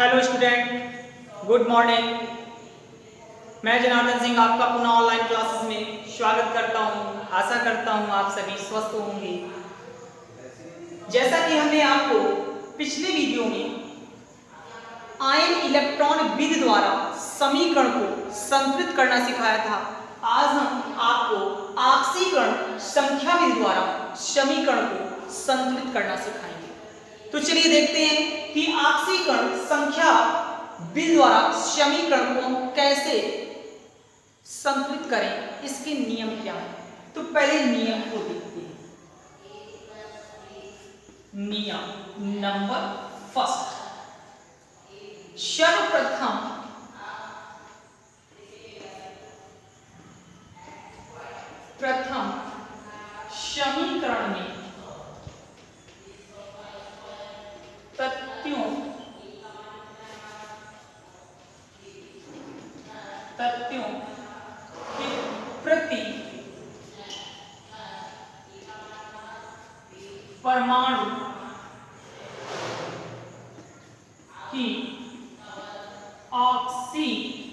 Hello student, good morning. मैं जनार्दन सिंह आपका पुनः ऑनलाइन क्लासेस में स्वागत करता हूं। आशा करता हूं आप सभी स्वस्थ होंगे। जैसा कि हमने आपको पिछले वीडियो में आयन इलेक्ट्रॉन विधि द्वारा समीकरण को संतुलित करना सिखाया था, आज हम आपको ऑक्सीकरण संख्या विधि द्वारा समीकरण को संतुलित करना सिखाएंगे। तो चलिए देखते हैं कि ऑक्सीकरण संख्या विधि द्वारा समीकरण को हम कैसे संतुलित करें, इसके नियम क्या हैं। तो पहले नियम को देखते हैं। नियम नंबर फर्स्ट, सर्वप्रथम समीकरण में तथ्यों के प्रति परमाणु की ऑक्सीकरण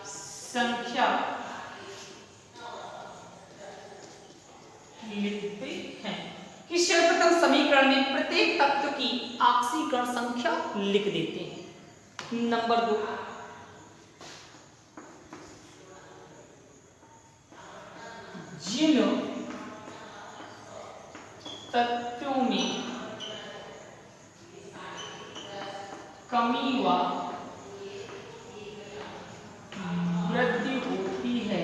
संख्या लिखते हैं। कि सर्वप्रथम समीकरण में प्रत्येक तत्व की ऑक्सीकरण संख्या लिख देते हैं। नंबर 2, जिन तत्वों में कमी व वृद्धि होती है,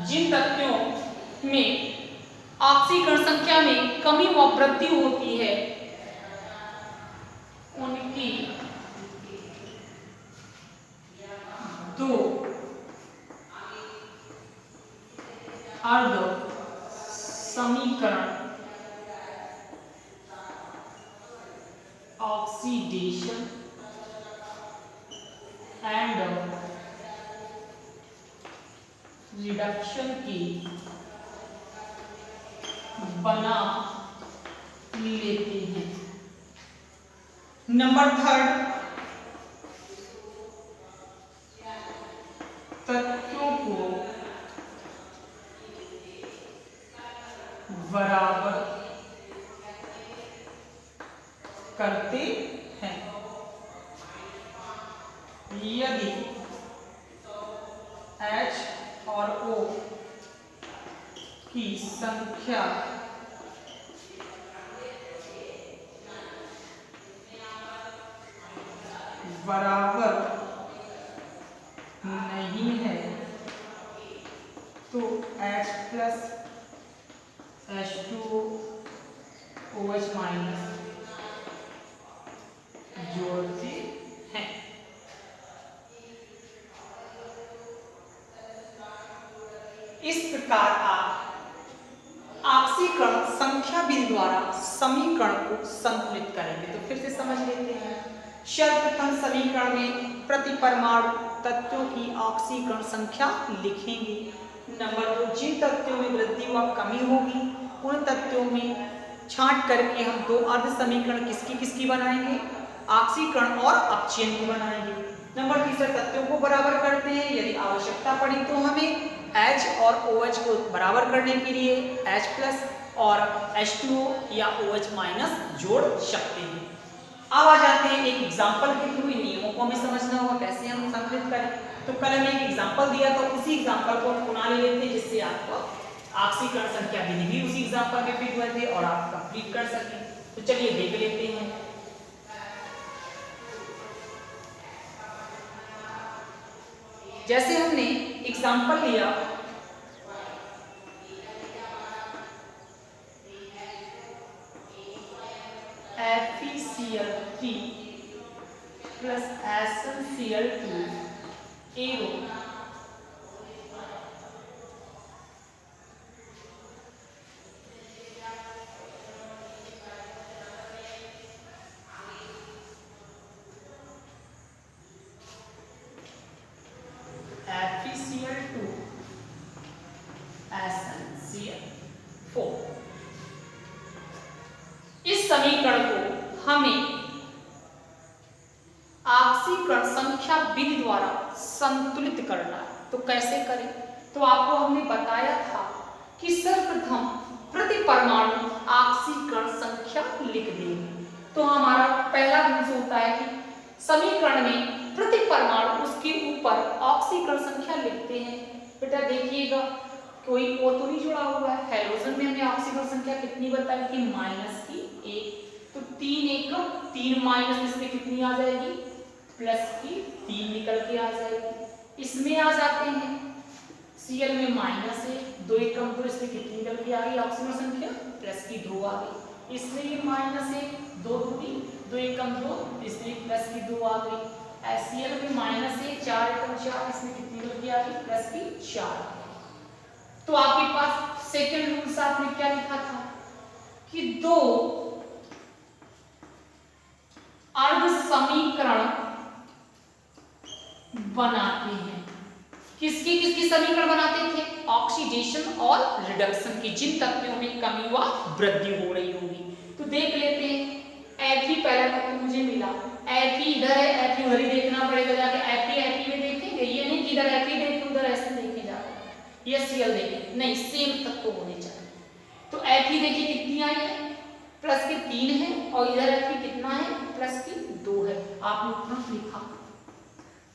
जिन तत्वों में ऑक्सीकरण संख्या में कमी व वृद्धि होती है, उनकी दो अर्ध समीकरण ऑक्सीडेशन एंड रिडक्शन की बना लेते हैं। नंबर 3, तत्वों को बराबर करते हैं। यदि H और O की संख्या बराबर नहीं है तो H plus H2O OH minus जोड़ते हैं। इस प्रकार आप ऑक्सीकरण संख्या विधि द्वारा समीकरण को संतुलित करेंगे। तो फिर से समझ लेते हैं। सर्वप्रथम समीकरण में प्रति परमाणु तत्वों की ऑक्सीकरण संख्या लिखेंगे। नंबर 2, जिन तत्वों में वृद्धि व कमी होगी उन तत्वों में छांट करके हम दो अर्ध समीकरण किसकी बनाएंगे, ऑक्सीकरण और अपचयन की बनाएंगे। नंबर 3, तत्वों को बराबर करते हैं। यदि आवश्यकता पड़ी तो हमें H और OH को बराबर करने के लिए H प्लस और H2O या OH माइनस जोड़ सकते हैं। अब आ जाते हैं एक एग्जाम्पल के थ्रू। इन नियमों को हमें समझना होगा कैसे हम संतुलित करें। तो कल हमने एक एग्जाम्पल दिया, तो उसी एग्जाम्पल को पुनः ले लेते हैं जिससे आपको ऑक्सीकरण संख्या विधि भी उसी एग्जाम्पल में फिट हुए थे और आप कंप्लीट कर सकें। तो चलिए देख लेते हैं। जैसे हमने एग्जाम्पल लिया FeCl3 प्लस SnCl2 एवं FeCl2 SnCl4 संतुलित करना है। तो कैसे करें? तो आपको हमने बताया था कि सर्वप्रथम प्रति परमाणु ऑक्सीकरण संख्या लिख देंगे। तो हमारा पहला रूल होता है कि समीकरण में प्रति परमाणु उसके ऊपर ऑक्सीकरण संख्या लिखते हैं। बेटा देखिएगा कोई ओ तो नहीं जुड़ा हुआ है। हैलोजन में हमने ऑक्सीकरण संख्या कितनी बताई कि माइनस की 1। तो 3 एकम 3 माइनस इसमें कितनी आ जाएगी? प्लस की 3 निकल के आ जाएगी। इसमें आ जाते हैं Cl में माइनस 1, 2 एकम 2, इसमें कितनी निकल के आ गई ऑक्सीकरण संख्या? प्लस की 2 आ गई। इसमें ये माइनस 1, 2 दूनी 2 एकम 2, इसमें प्लस की 2 आ गई। Cl में माइनस 1, 4 एकम 4, इसमें कितनी निकल के आ गई? प्लस की 4। तो आपके पास सेकंड रूल से आपने क्या लिखा था कि दो अर्ध समीकरण बनाते हैं। किसकी किसकी समीकरण बनाते थे? ऑक्सीडेशन और रिडक्शन की, जिन तत्वों में कमी व वृद्धि हो रही होगी। तो देख लेते हैं। Fe पहला तत्व मुझे मिला, Fe इधर है, Fe उधर ही देखना पड़ेगा जाके। Fe में देखेंगे, ये नहीं कि इधर Fe देखें उधर ऐसे देखे जाके, ये Cl देखें, नहीं सेम तत्व होने चाहिए। तो Fe देखिए कितनी आई है? प्लस की 3 है, और इधर Fe कितना है? प्लस की 2 है। आपने उतना लिखा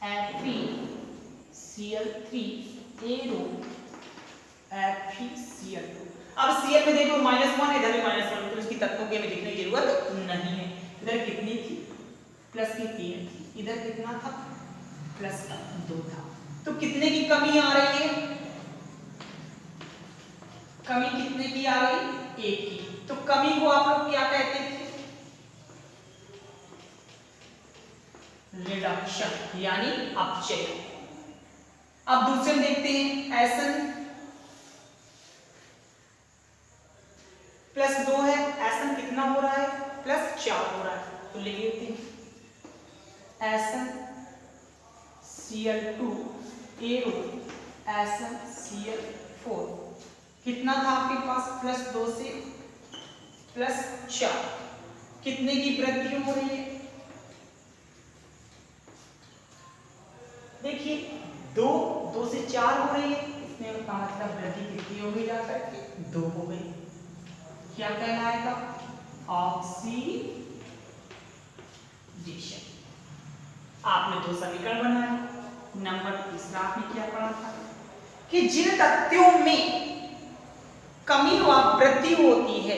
FeCl3 एरो FeCl2। अब Cl में देखो -1, इधर भी -1, तो इसकी तत्वों के में लिखने की जरूरत नहीं है। इधर कितनी थी? प्लस की 3 थी। इधर कितना था? प्लस का 2 था। तो कितने की कमी आ रही है? कमी कितने की आ गई? 1 की। तो कमी को आप लोग क्या कहते थे? रिडक्शन यानी अपचय। अब दूसरे में देखते हैं Sn प्लस 2 है, Sn कितना हो रहा है? प्लस 4 हो रहा है। तो लिख लेते हैं SnCl2 एरो SnCl4। कितना था आपके पास? प्लस 2 से प्लस 4। कितने की वृद्धि हो रही है? देखिए 2 से 4 हो रही है, इसमें का मतलब वृद्धि कितनी हो गई? जाकर के 2 हो गई। क्या कहलाएगा? ऑक्सीडेशन। आपने 2 समीकरण बनाए। नंबर तीसरा आपने क्या पढ़ा था कि जिन तत्वों में कमी व वृद्धि होती है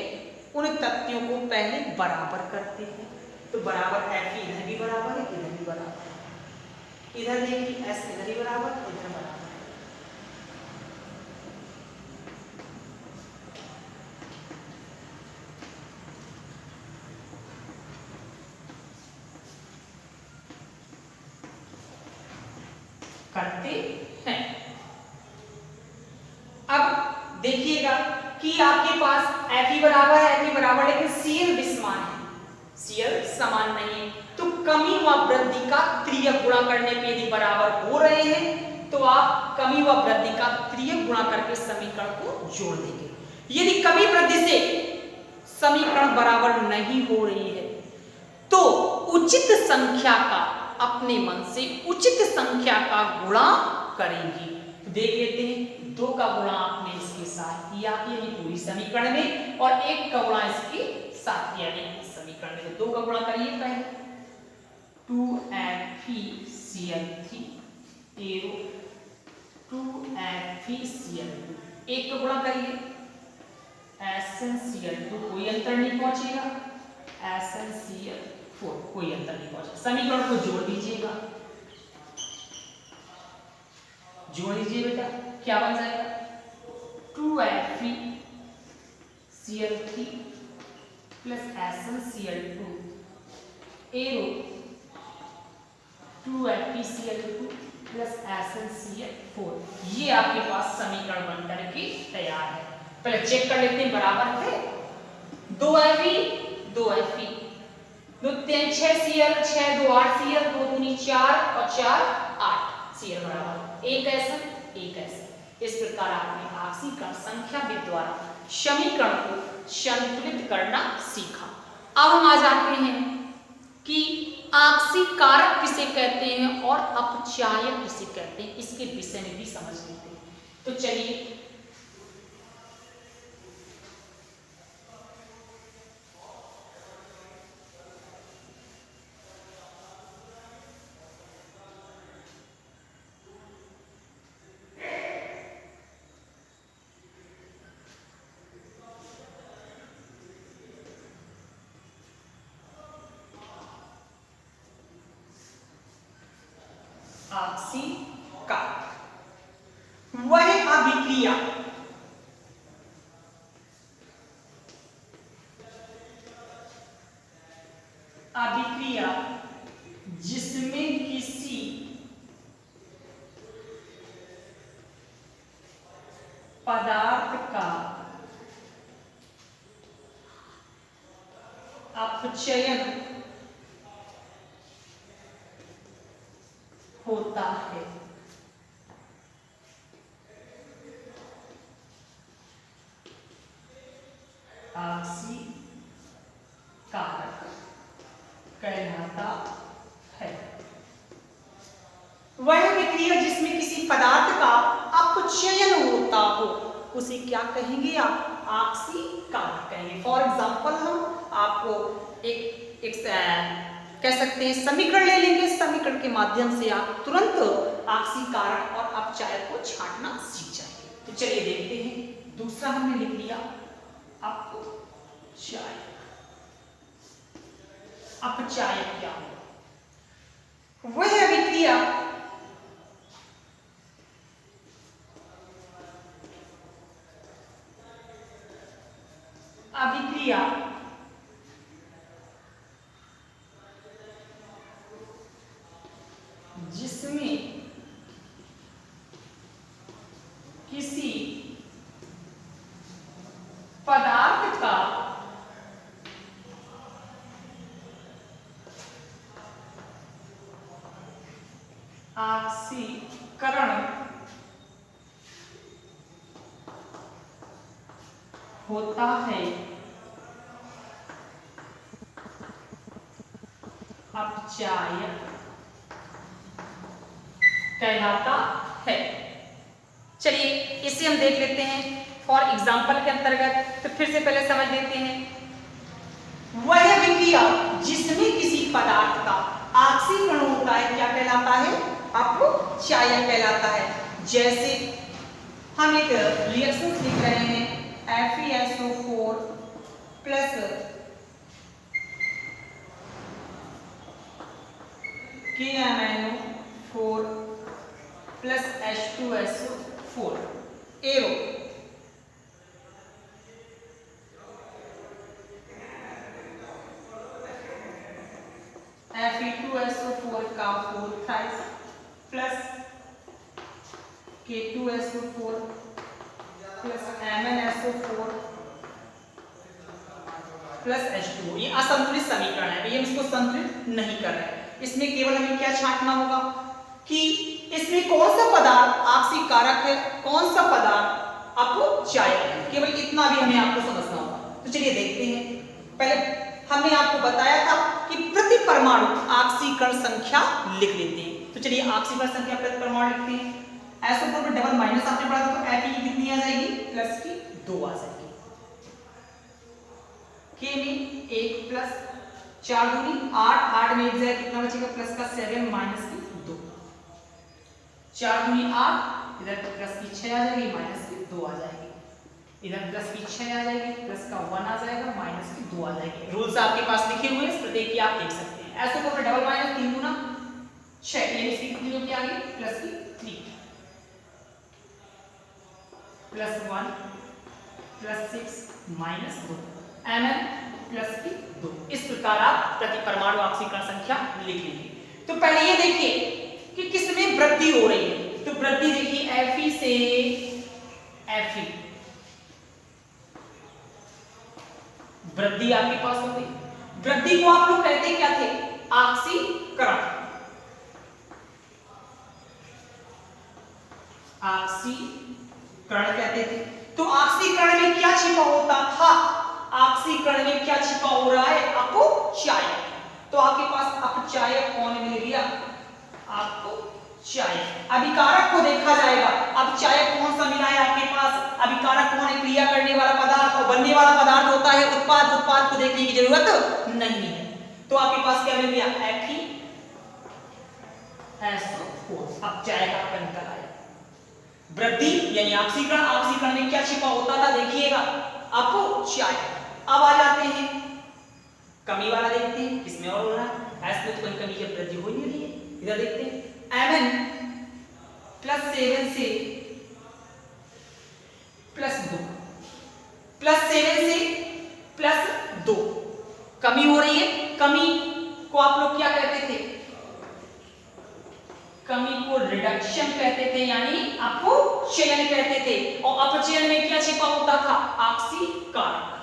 उन तत्वों को पहले बराबर करते हैं। तो बराबर Fe इधर भी बराबर है, इधर भी बराबर है। इधर देखिए S इधर ही बराबर, इधर बराबर। करते हैं। अब देखिएगा कि आपके पास Fe बराबर है, Fe बराबर, लेकिन Cl विसमान है, Cl समान नहीं है। तो कमी व वृद्धि का त्रियक गुणा करने पे यदि बराबर हो रहे हैं तो आप कमी व वृद्धि का त्रियक गुणा करके समीकरण को जोड़ देंगे। यदि कमी वृद्धि से समीकरण बराबर नहीं हो रही है तो उचित संख्या का, अपने मन से उचित संख्या का गुणा करेंगे। तो देख लेते हैं 2 का गुणा आपने इसके साथ किया यानी पूरी समीकरण में, और 1 का गुणा इसके साथ यानी इस समीकरण में। 2 का गुणा करिए पहले 2FeCl3 एरो 2FeCl2। 1 का गुणा करिए SnCl2, कोई अंतर नहीं पहुंचेगा। SnCl4, कोई अंतर नहीं पहुंचेगा। समीकरण को जोड़ दीजिएगा, जोड़ दीजिए बेटा, क्या बन जाएगा? 2FeCl3 plus SnCl2 arrow 2FeCl2 plus SnCl4। ये आपके पास समीकरण बनकर के तैयार है। पहले चेक कर लेते हैं बराबर है। 2Fe 2Fe 2 3 6 Cl 6 2 8 Cl 2 दूनी 4 और 4 8 Cl बराबर 1 1 इस प्रकार आपने ऑक्सीकरण संख्या विधि द्वारा समीकरण को संतुलित करना सीखा। अब हम आ जाते हैं कि आक्सीकारक किसे कहते हैं और अपचायक किसे कहते हैं, इसके विषय में भी समझ लेते हैं। तो चलिए आक्सीकारक वह अभिक्रिया जिसमें किसी पदार्थ का अपचयन होता है, आक्सीकारक कहलाता है। वह विक्रिया जिसमें किसी पदार्थ का अपचयन होता हो उसे क्या कहेंगे आप, आक्सीकारक कहेंगे। फॉर एग्जाम्पल हम आपको एक कह सकते हैं समीकरण ले लेंगे, समीकरण के माध्यम से आप तुरंत आक्सीकारक और अपचायक को छांटना सीख जाएंगे। तो चलिए देखते हैं, दूसरा हमने लिख लिया अपचायक। अपचायक क्या है, वह अभिक्रिया जिसमें किसी पदार्थ का ऑक्सीकरण होता है, अपचायक कहलाता है। चलिए इसे हम देख लेते हैं फॉर एग्जाम्पल के अंतर्गत। तो फिर से पहले समझ लेते हैं, वह विक्रिया जिसमें किसी पदार्थ का ऑक्सीकरण होता है क्या कहलाता है, अपचायक कहलाता है। जैसे हम एक रिएक्शन लिख रहे हैं FeSO4 plus KMnO4 plus H2SO4 arrow Fe2SO4 का 4 thrice plus K2SO4 plus MnSO4 plus H2O। ये असंतुलित समीकरण है, ये इसको संतुलित नहीं कर रहे हैं। इसमें केवल हमें क्या छांटना होगा कि इसमें कौन सा पदार्थ आक्सीकारक है, कौन सा पदार्थ अपचायक है, केवल इतना भी हमें आपको समझना होगा। तो चलिए देखते हैं, पहले हमने आपको बताया था कि प्रति परमाणु ऑक्सीकरण संख्या लिख लेते हैं। तो चलिए ऑक्सीकरण संख्या प्रति परमाणु लिखते हैं। SO4 में डबल माइनस आपने पढ़ा था, तो Fe की कितनी आ जाएगी, प्लस की 2 आ जाएगी। K में 1 प्लस 4 दूनी 8, 8 में 1 जाए कितना बचेगा, प्लस का 7 माइनस की 2, 4 दूनी 8, इधर प्लस की 6 आ जाएगी, माइनस की 2 आ जाएगी, इधर प्लस की 6 आ जाएगी, प्लस का 1 आ जाएगा, माइनस की 2 आ जाएगी। रूल्स आपके पास लिखे हुए हैं, प्रत्येक की आप देख सकते हैं। SO4 में डबल माइनस 3 गुना 6, यानी इसकी कितनी होगी आगे, प्लस की 3 plus 1 plus 6 minus 2 Mn plus की 2। इस प्रकार आप प्रति परमाणु ऑक्सीकरण संख्या लिख लेंगे। तो पहले ये देखिए कि किसमें वृद्धि हो रही है, तो वृद्धि देखिए Fe से Fe, वृद्धि आपके पास हो गई। वृद्धि को आप लोग कहते क्या थे, ऑक्सीकरण। ऑक्सीकरण कहते थे। तो ऑक्सीकरण में क्या छिपा होता था, ऑक्सीकरण में क्या छिपा हो रहा है, अपचायक। तो आपके पास अपचायक कौन मिल गया? आपको चायक। अभिकारक को देखा जाएगा, अपचायक कौन सा मिला है आपके पास? अभिकारक कौन है? क्रिया करने वाला पदार्थ और बनने वाला पदार्थ होता है उत्पाद। उत्पाद को देखने की जरूरत नहीं है। तो आपके पास क्या मिल गया? F3SO4। अपचायक आपका निकल आया। वृद्धि यानी ऑक्सीकरण, ऑक्सीकरण में क्या छिपा होता था देखिएगा? अपचायक। अब आ जाते हैं कमी वाला, देखते हैं किसमें और हो रहा है। एस में तो कोई कमी की वृद्धि हो ही नहीं है। इधर देखते हैं Mn+7 से +2, +7 से +2 कमी हो रही है। कमी को आप लोग क्या कहते थे? कमी को रिडक्शन कहते थे, यानी अपचयन कहते थे। और अपचयन में क्या छिपा होता था? ऑक्सीकारक।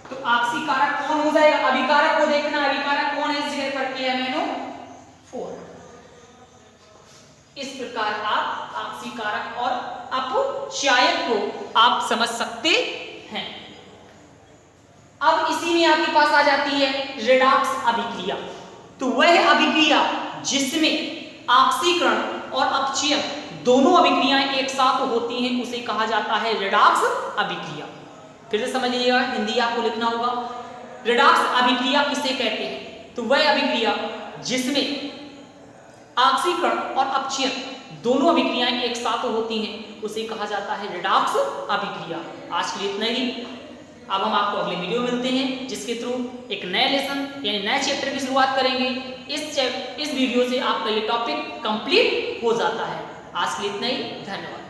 तो ऑक्सीकारक कौन हो जाएगा? अभिकारक को देखना, अभिकारक कौन है इस जगह पर? KMnO4। इस प्रकार आप ऑक्सीकारक और अपचायक को आप समझ सकते हैं। अब इसी में आपके पास आ जाती है रेडॉक्स अभिक्रिया। तो वह अभिक्रिया जिसमें ऑक्सीकरण और अपचयन दोनों अभिक्रियाएं एक साथ होती हैं उसे कहा जाता है रेडॉक्स अभिक्रिया। फिर से समझ लीजिएगा, हिंदी आपको लिखना होगा। रेडॉक्स अभिक्रिया किसे कहते हैं? तो वह अभिक्रिया जिसमें ऑक्सीकरण और अपचयन दोनों अभिक्रियाएं एक साथ होती हैं उसे कहा जाता है रेडॉक्स अभिक्रिया। आज के लिए इतना ही। अब हम आपको अगले वीडियो में मिलते हैं जिसके थ्रू एक नए लेसन यानी नए चैप्टर की शुरुआत करेंगे। इस वीडियो से आपका ये टॉपिक कंप्लीट हो जाता है। आज के लिए इतना ही। धन्यवाद।